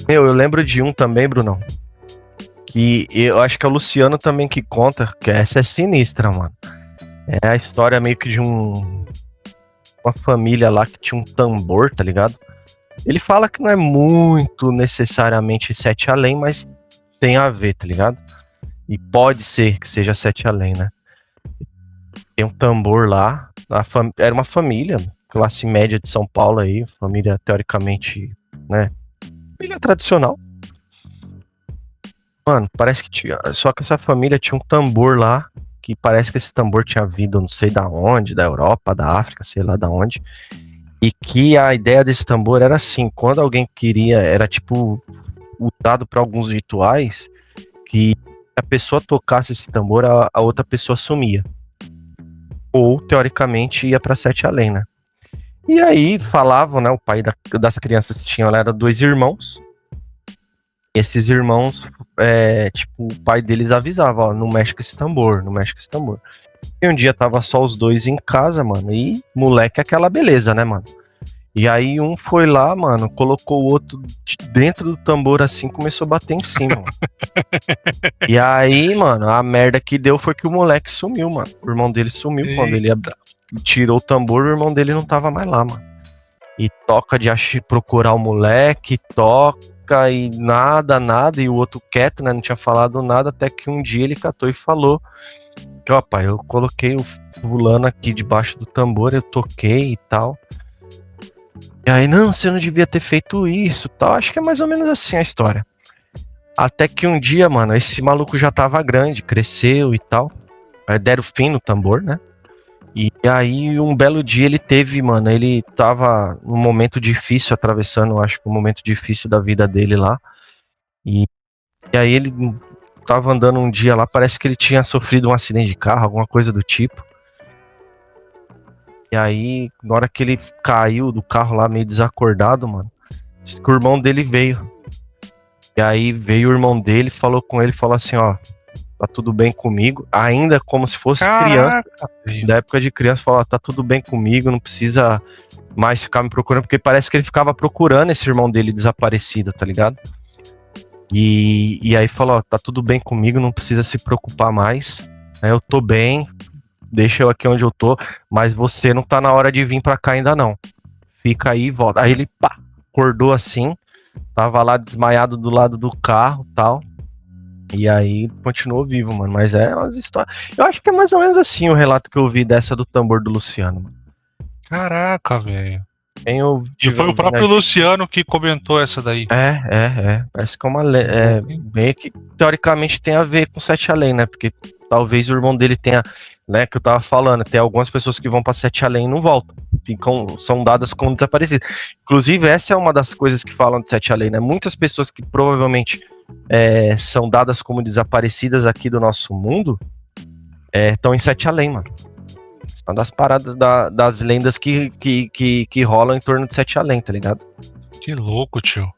Eu lembro de um também, Brunão, que eu acho que é o Luciano também que conta, que essa é sinistra, mano. É a história meio que de uma família lá que tinha um tambor, tá ligado? Ele fala que não é muito necessariamente sete além, mas tem a ver, tá ligado? E pode ser que seja sete além, né? Tem um tambor lá, era uma família, classe média de São Paulo aí, família teoricamente, né? Família tradicional. Mano, parece que tinha. Só que essa família tinha um tambor lá, que parece que esse tambor tinha vindo, não sei da onde, da Europa, da África, sei lá da onde. E que a ideia desse tambor era assim, quando alguém queria, era tipo usado para alguns rituais, que a pessoa tocasse esse tambor, a outra pessoa sumia. Ou, teoricamente, ia para sete além, né? E aí falavam, né? O pai das crianças tinha lá, era dois irmãos. E esses irmãos, tipo, o pai deles avisava, ó, não mexe com esse tambor, não mexe com esse tambor. E um dia tava só os dois em casa, mano, e moleque é aquela beleza, né, mano? E aí um foi lá, mano, colocou o outro dentro do tambor assim, começou a bater em cima, mano. E aí, mano, a merda que deu foi que o moleque sumiu, mano. O irmão dele sumiu. Quando ele tirou o tambor, o irmão dele não tava mais lá, mano. E toca de procurar o moleque, toca e nada, e o outro quieto, né? Não tinha falado nada, até que um dia ele catou e falou que, ó, pai, eu coloquei o fulano aqui debaixo do tambor, eu toquei e tal. E aí, não, você não devia ter feito isso, tal. Acho que é mais ou menos assim a história. Até que um dia, mano, esse maluco já tava grande, cresceu e tal. Aí deram fim no tambor, né? E aí, um belo dia ele teve, mano, ele tava num momento difícil, atravessando, acho que um momento difícil da vida dele lá. E aí ele tava andando um dia lá, parece que ele tinha sofrido um acidente de carro, alguma coisa do tipo. E aí, na hora que ele caiu do carro lá, meio desacordado, mano, o irmão dele veio. E aí veio o irmão dele, falou com ele, falou assim, ó, tá tudo bem comigo, ainda como se fosse criança, da época de criança, falou, ó, tá tudo bem comigo, não precisa mais ficar me procurando, porque parece que ele ficava procurando esse irmão dele desaparecido, tá ligado? E aí falou, ó, tá tudo bem comigo, não precisa se preocupar mais, eu tô bem, deixa eu aqui onde eu tô, mas você não tá na hora de vir pra cá ainda não, fica aí e volta. Aí ele, pá, acordou assim, tava lá desmaiado do lado do carro e tal. E aí continuou vivo, mano. Mas é umas histórias. Eu acho que é mais ou menos assim o relato que eu vi dessa do tambor do Luciano, mano. Caraca, velho. E foi o próprio Luciano que comentou essa daí. Parece que é uma bem que teoricamente tem a ver com Sete Além, né? Porque talvez o irmão dele tenha, né, que eu tava falando, tem algumas pessoas que vão pra Sete Além e não voltam. São dadas como desaparecidas. Inclusive, essa é uma das coisas que falam de Sete Além, né? Muitas pessoas que provavelmente são dadas como desaparecidas aqui do nosso mundo estão em Sete Além, mano. Uma das paradas das lendas que rolam em torno de Sete Além, tá ligado? Que louco, tio.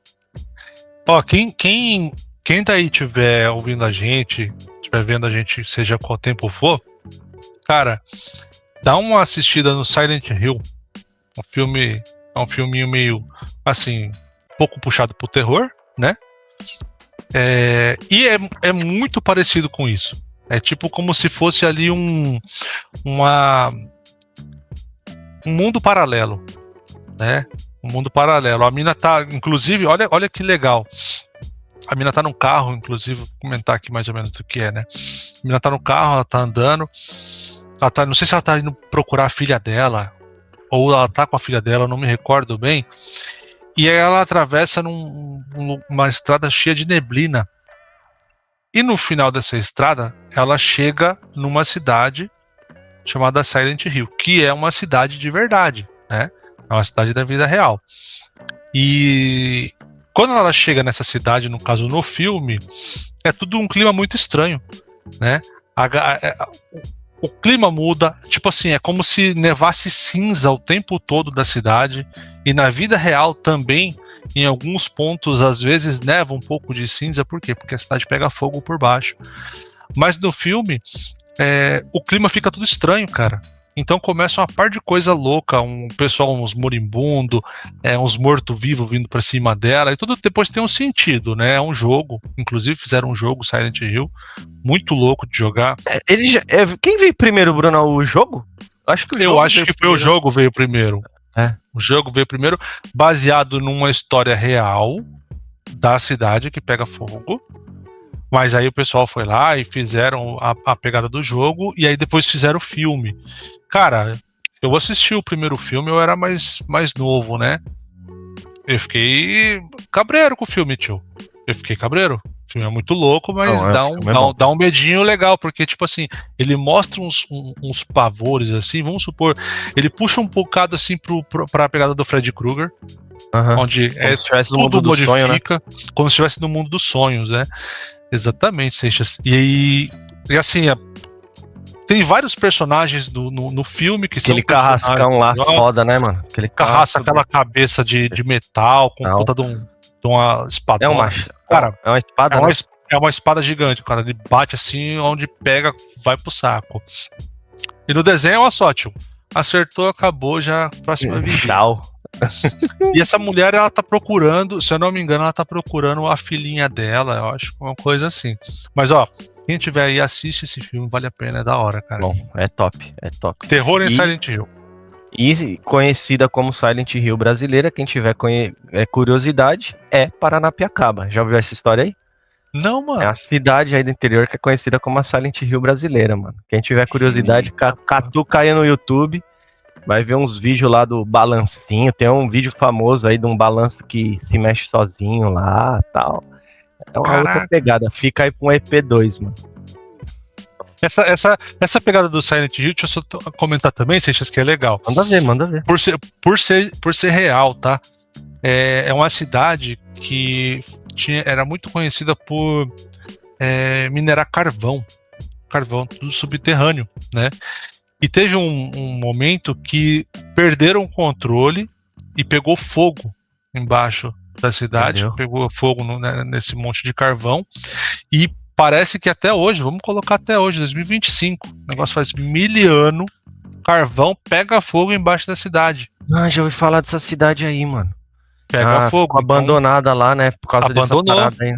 Ó, quem daí tiver ouvindo a gente, tiver vendo a gente, seja qual tempo for, cara, dá uma assistida no Silent Hill. É um filminho meio, assim, pouco puxado pro terror, né? E é muito parecido com isso. É tipo como se fosse ali um mundo paralelo, né? Um mundo paralelo. A mina tá, inclusive, olha que legal. A mina tá no carro, inclusive, vou comentar aqui mais ou menos do que é, né? A mina tá no carro, ela tá andando. Não sei se ela tá indo procurar a filha dela, ou ela tá com a filha dela, eu não me recordo bem. E aí ela atravessa uma estrada cheia de neblina. E no final dessa estrada, ela chega numa cidade chamada Silent Hill, que é uma cidade de verdade, né? É uma cidade da vida real. E quando ela chega nessa cidade, no caso no filme, é tudo um clima muito estranho, né? O clima muda, tipo assim, é como se nevasse cinza o tempo todo da cidade, e na vida real também, em alguns pontos, às vezes neva um pouco de cinza, por quê? Porque a cidade pega fogo por baixo. Mas no filme, o clima fica tudo estranho, cara. Então começa uma par de coisa louca, um pessoal, uns moribundo, uns mortos-vivos vindo pra cima dela, e tudo depois tem um sentido, né? É um jogo, inclusive fizeram um jogo, Silent Hill, muito louco de jogar. Quem veio primeiro, Bruno? O jogo? Acho que foi o jogo veio primeiro. O jogo veio primeiro, baseado numa história real da cidade que pega fogo. Mas aí o pessoal foi lá e fizeram a pegada do jogo, e aí depois fizeram o filme. Cara, eu assisti o primeiro filme, eu era mais novo, né? Eu fiquei cabreiro com o filme, tio. Eu fiquei cabreiro. O filme é muito louco, mas dá um medinho legal, porque, tipo assim, ele mostra uns pavores, assim, vamos supor, ele puxa um bocado, assim, pra pegada do Freddy Krueger, onde tudo modifica, sonho, né? Como se estivesse no mundo dos sonhos, né? Exatamente, Seixas. E assim, tem vários personagens no filme que aquele carrascão lá, foda, né, mano? Aquele carrasco, aquela cabeça de metal com puta de uma espadona. Cara, é uma espada, é uma espada gigante, cara. Ele bate assim, onde pega, vai pro saco. E no desenho é uma só, tio. Acertou, acabou, já próxima vídeo. Tchau. E essa mulher, ela tá procurando, se eu não me engano, ela tá procurando a filhinha dela, eu acho, uma coisa assim. Mas, ó, quem tiver aí, assiste esse filme, vale a pena, é da hora, cara. Bom, é top. Terror em Silent Hill. E conhecida como Silent Hill brasileira, quem tiver curiosidade, é Paranapiacaba. Já ouviu essa história aí? Não, mano. É a cidade aí do interior que é conhecida como a Silent Hill brasileira, mano. Quem tiver curiosidade, catuca aí no YouTube. Vai ver uns vídeos lá do balancinho. Tem um vídeo famoso aí de um balanço que se mexe sozinho lá, tal. É uma outra pegada. Fica aí com um EP2, mano. Essa pegada do Silent Hill, deixa eu só comentar também, você acha que é legal. Manda ver. Por ser real, tá? É uma cidade que era muito conhecida por minerar carvão do subterrâneo, né? E teve um momento que perderam o controle e pegou fogo embaixo da cidade, pegou fogo nesse monte de carvão, e parece que até hoje, vamos colocar até hoje, 2025, o negócio faz 1000 anos, carvão pega fogo embaixo da cidade. Ah, já ouvi falar dessa cidade aí, mano. Pega fogo. Ficou abandonada lá, né, por causa dessa parada aí.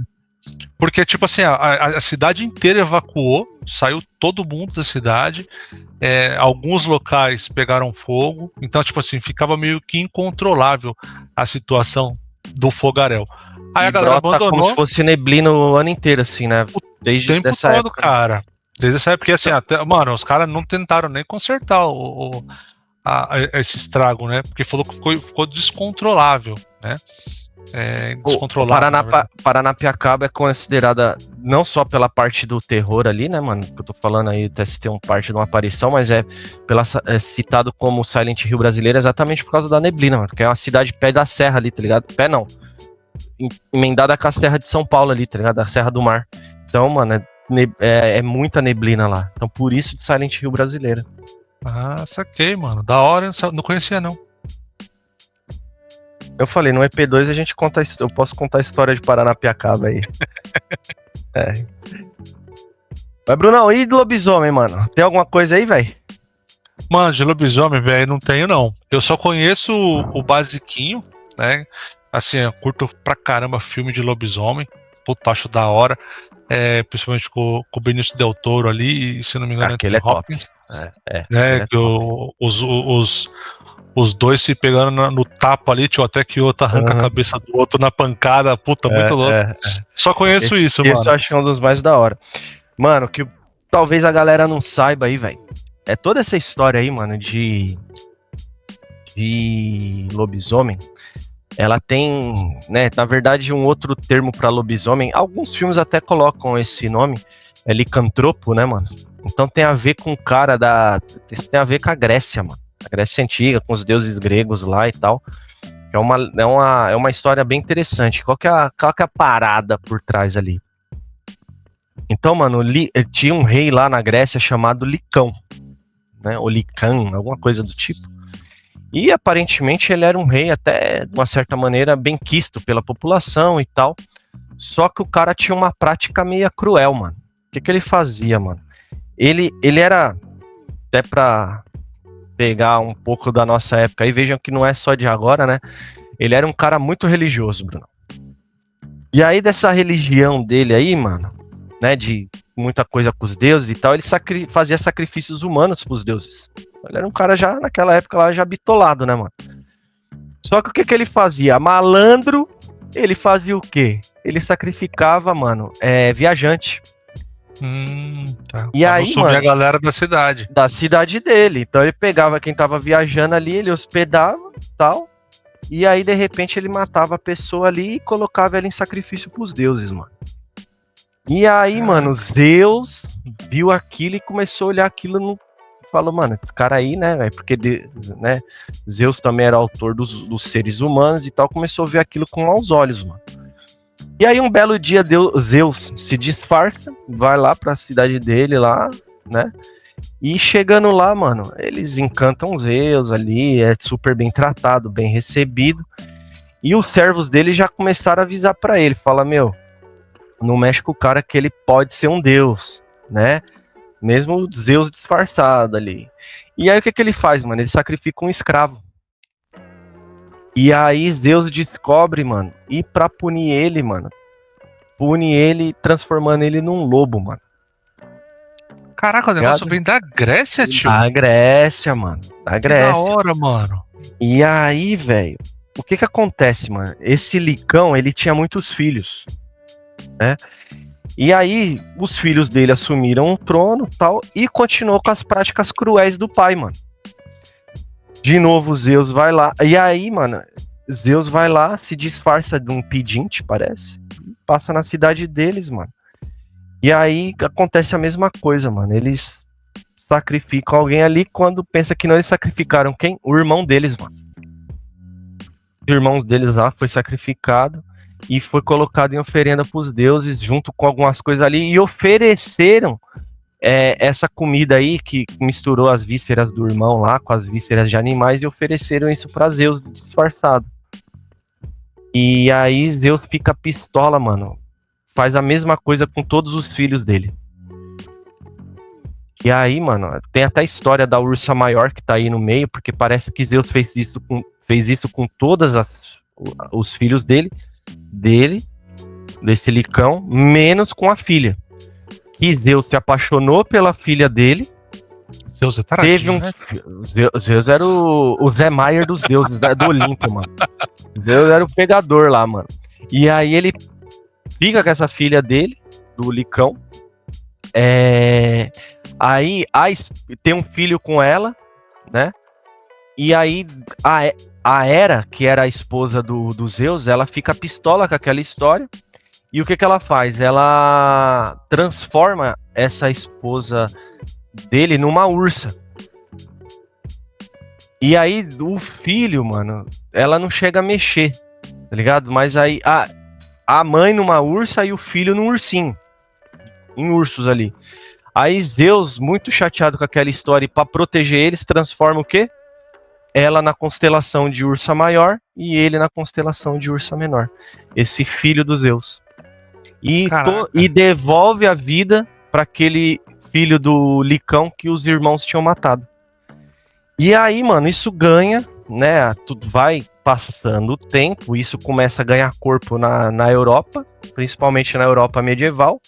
Porque, tipo assim, a cidade inteira evacuou, saiu todo mundo da cidade, alguns locais pegaram fogo, então, tipo assim, ficava meio que incontrolável a situação do fogaréu. Aí a galera abandonou. Como se fosse neblina o ano inteiro, assim, né? Desde essa época. Cara. Desde essa época, porque assim, mano, os caras não tentaram nem consertar esse estrago, né? Porque falou que ficou descontrolável, né? Paranapiacaba é considerada não só pela parte do terror ali, né, mano? Que eu tô falando aí, até se tem parte de uma aparição, mas é citado como Silent Hill brasileiro exatamente por causa da neblina, mano. Que é uma cidade pé da serra ali, tá ligado? Pé não. Emendada com a Serra de São Paulo ali, tá ligado? A Serra do Mar. Então, mano, é muita neblina lá. Então, por isso de Silent Hill brasileira. Ah, saquei, mano. Da hora, não conhecia, não. Eu falei, no EP2 a gente conta, eu posso contar a história de Paranapiacaba aí. Mas, Brunão, e de lobisomem, mano? Tem alguma coisa aí, velho? Mano, de lobisomem, velho, não tenho, não. Eu só conheço o basiquinho, né? Assim, eu curto pra caramba filme de lobisomem. Puta, acho da hora. Principalmente com o Benício Del Toro ali, e se não me engano, aquele é Hopkins, top. Né? Os dois se pegando no tapa ali, tio, até que o outro arranca a cabeça do outro na pancada. Puta, muito louco. Só conheço isso, mano. Esse eu acho que é um dos mais da hora. Mano, que talvez a galera não saiba aí, velho. É toda essa história aí, mano, de lobisomem. Ela tem, né, na verdade, um outro termo pra lobisomem. Alguns filmes até colocam esse nome. É licantropo, né, mano? Então tem a ver com o cara isso tem a ver com a Grécia, mano. A Grécia Antiga, com os deuses gregos lá e tal. É uma história bem interessante. Qual que é a parada por trás ali? Então, mano, tinha um rei lá na Grécia chamado Licão, né? Ou Lican, alguma coisa do tipo. E aparentemente ele era um rei até, de uma certa maneira, bem quisto pela população e tal. Só que o cara tinha uma prática meio cruel, mano. O que ele fazia, mano? Ele era, até pra pegar um pouco da nossa época aí, vejam que não é só de agora, né? Ele era um cara muito religioso, Bruno. E aí dessa religião dele aí, mano, né, de muita coisa com os deuses e tal, ele fazia sacrifícios humanos pros deuses. Ele era um cara já, naquela época lá, já bitolado, né, mano? Só que o que que ele fazia? Malandro, ele fazia o quê? Ele sacrificava, mano, viajante. Tá. E Pra não aí, sumir mano, a galera da cidade. da cidade dele. Então ele pegava quem tava viajando ali, ele hospedava, tal. E aí, de repente, ele matava a pessoa ali e colocava ela em sacrifício pros deuses, mano. E aí, mano, Zeus viu aquilo e começou a olhar aquilo no... Falou, mano, esse cara aí, né, velho, porque né, Zeus também era autor dos seres humanos e tal, começou a ver aquilo com maus olhos, mano. E aí, um belo dia, Zeus se disfarça, vai lá pra cidade dele lá, né, e chegando lá, mano, eles encantam Zeus ali, é super bem tratado, bem recebido, e os servos dele já começaram a avisar pra ele, fala, meu, não mexe com o cara que ele pode ser um deus, né? Mesmo Zeus disfarçado ali. E aí o que que ele faz, mano? Ele sacrifica um escravo. E aí Zeus descobre, mano, e pra punir ele, mano, pune ele transformando ele num lobo, mano. Caraca, o negócio vem da Grécia, tio. Da Grécia, mano. Da Grécia. Que da hora, mano. E aí, velho, o que que acontece, mano? Esse Licão, ele tinha muitos filhos, né? E aí, os filhos dele assumiram o trono tal, e continuou com as práticas cruéis do pai, mano. De novo, Zeus vai lá. E aí, mano, Zeus vai lá, se disfarça de um pedinte, parece. Passa na cidade deles, mano. E aí acontece a mesma coisa, mano. Eles sacrificam alguém ali, quando pensa que não, eles sacrificaram quem? O irmão deles, mano. Os irmãos deles lá foi sacrificado e foi colocado em oferenda para os deuses, junto com algumas coisas ali, e ofereceram essa comida aí, que misturou as vísceras do irmão lá com as vísceras de animais, e ofereceram isso para Zeus disfarçado. E aí Zeus fica pistola, mano. Faz a mesma coisa com todos os filhos dele. E aí, mano, tem até a história da ursa maior que tá aí no meio, porque parece que Zeus fez isso com todas os filhos dele, desse Licão, menos com a filha. Que Zeus se apaixonou pela filha dele. Zeus é taradinho, teve um, né? Zeus era o Zé Maier dos deuses, do Olimpo, mano. Zeus era o pegador lá, mano. E aí ele fica com essa filha dele, do Licão. Aí tem um filho com ela, né? E aí a Hera, que era a esposa do Zeus, ela fica pistola com aquela história. E o que ela faz? Ela transforma essa esposa dele numa ursa. E aí o filho, mano, ela não chega a mexer, tá ligado? Mas aí a mãe numa ursa e o filho num ursinho. Em ursos ali. Aí Zeus, muito chateado com aquela história, e pra proteger eles, transforma o quê? Ela na constelação de Ursa Maior e ele na constelação de Ursa Menor. Esse filho dos Zeus. E devolve a vida para aquele filho do Licão que os irmãos tinham matado. E aí, mano, isso ganha, né? Tudo vai passando o tempo, isso começa a ganhar corpo na Europa, principalmente na Europa medieval.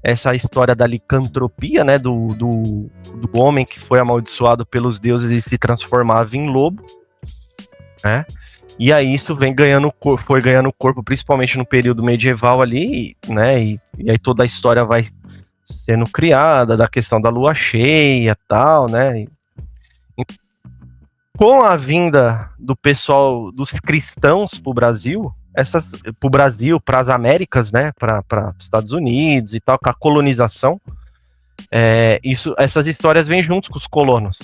Essa história da licantropia, né? Do homem que foi amaldiçoado pelos deuses e se transformava em lobo, né? E aí isso foi ganhando corpo, principalmente no período medieval ali, né? E aí toda a história vai sendo criada, da questão da lua cheia e tal, né? Com a vinda do pessoal, dos cristãos pro Brasil, para as Américas, né? Para os Estados Unidos e tal, com a colonização, essas histórias vêm juntos com os colonos.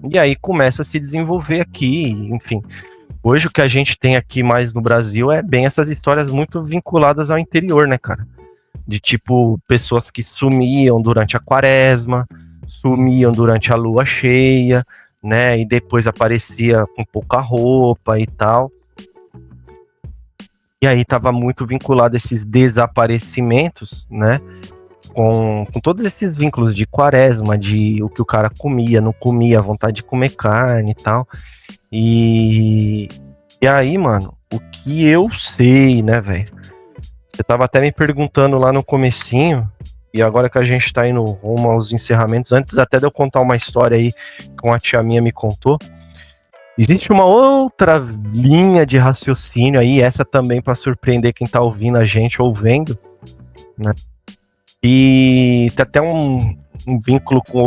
E aí começa a se desenvolver aqui, enfim. Hoje o que a gente tem aqui mais no Brasil é bem essas histórias muito vinculadas ao interior, né, cara? De tipo, pessoas que sumiam durante a quaresma, sumiam durante a lua cheia, né? E depois aparecia com pouca roupa e tal. E aí tava muito vinculado a esses desaparecimentos, né? com todos esses vínculos de quaresma, de o que o cara comia, não comia, a vontade de comer carne e tal. E aí, mano, o que eu sei, né, velho? Você tava até me perguntando lá no comecinho, e agora que a gente tá indo rumo aos encerramentos, antes até de eu contar uma história aí que uma tia minha me contou, existe uma outra linha de raciocínio aí, essa também para surpreender quem tá ouvindo a gente ou vendo, né? E tem até um vínculo com